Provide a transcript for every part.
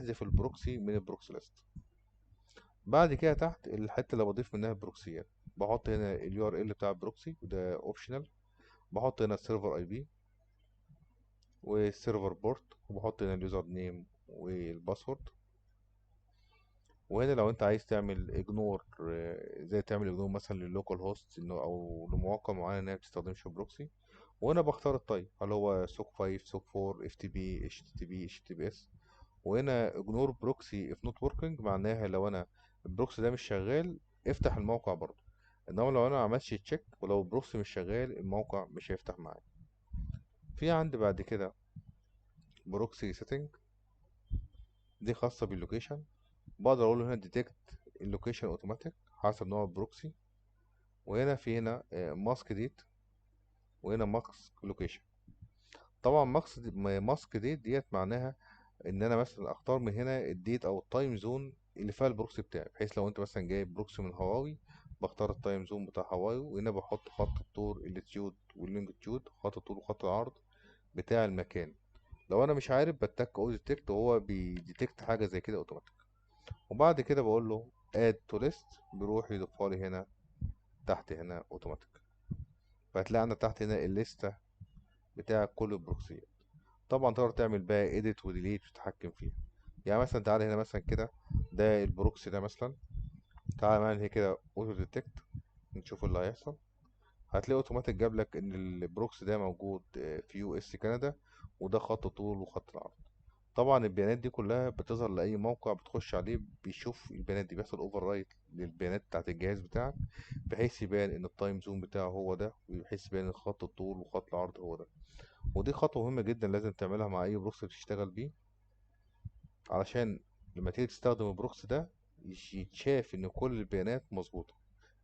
احذف البروكسي من البروكسي ليست. بعد كده تحت الحته اللي بضيف منها البروكسيات، بحط هنا اليو ار ال بتاع البروكسي وده اوبشنال، بحط هنا السيرفر اي بي والسيرفر بورت، وبحط هنا اليوزر نيم والباسورد. وهنا لو انت عايز تعمل اجنور، زي تعمل اجنور مثلا لللوكال هوست انه او لمواقع معينه انها بتستخدمش بروكسي. وهنا بختار التايب، هل هو سوك 5 سوك 4 اف تي بي اتش تي بي اتش تي بي اس. وهنا اجنور بروكسي اف نوت وركينج، معناها لو انا البروكسي ده مش شغال افتح الموقع برضه، انما لو انا ما عملتش تشيك ولو البروكسي مش شغال الموقع مش هيفتح معايا. في عندي بعد كده بروكسي سيتنج، دي خاصه باللوكيشن. بقدر اقول له هنا ديتكت اللوكيشن اوتوماتيك حسب نوع البروكسي. وهنا في هنا ماسك ديت، وهنا ماسك لوكيشن. طبعا ماسك ديت معناها ان انا مثلا اختار من هنا الديت او التايم زون اللي فيها البروكسي بتاعي، بحيث لو انت مثلا جايب بروكسي من هواوي بختار التايم زون بتاع هواوي. وهنا بحط خط الطول اللاتيتيود واللونجيتيود، خط الطول وخط العرض بتاع المكان. لو انا مش عارف بتك او ديتكت، وهو بيديتكت حاجه زي كده اوتوماتيك. وبعد كده بقول له اد تو ليست، بيروح يضيفها لي هنا تحت هنا اوتوماتيك. فهتلاقي عندك تحت هنا الليسته بتاع كل البروكسيات. طبعا تقدر تعمل بقى edit وديليت وتتحكم فيها. يعني مثلا تعالى هنا مثلا كده، ده البروكسي ده مثلا، تعالى معايا هنا كده اوتو ديتكت، نشوف اللي هيحصل. هتلاقي اوتوماتيك جاب لك ان البروكسي ده موجود في يو اس كندا، وده خط طول وخط العرض. طبعا البيانات دي كلها بتظهر لاي موقع بتخش عليه، بيشوف البيانات دي، بيحصل اوفر رايت للبيانات بتاعت الجهاز بتاعك، بحيث يبان ان التايم زون بتاعه هو ده، وبحيث يبان ان خط الطول وخط العرض هو ده. ودي خطوة مهمة جدا لازم تعملها مع أي بروكسي بتشتغل بيه، علشان لما تيجي تستخدم البروكسي ده يتشاف إن كل البيانات مظبوطة،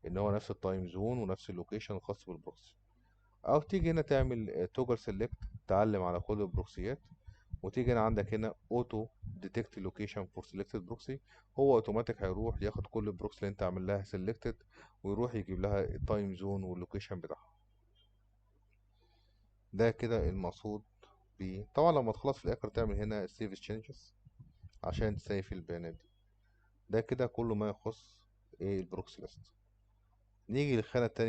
إن هو نفس التايم زون ونفس اللوكيشن الخاص بالبروكسي. أو تيجي هنا تعمل توجل سيلكت، تعلم على كل البروكسيات، وتيجي هنا عندك هنا اوتو ديتكت لوكيشن فور سيلكتد بروكسي، هو اوتوماتيك هيروح ياخد كل البروكسي اللي انت عامل لها سيلكتد، ويروح يجيب لها التايم زون واللوكيشن بتاعها. ده كده المقصود بيه. طبعا لما تخلص في الاخر تعمل هنا سيف تشينجز عشان تسيف البيانات دي. ده كده كله ما يخص ايه البروكسي ليست. نيجي للخانة التانية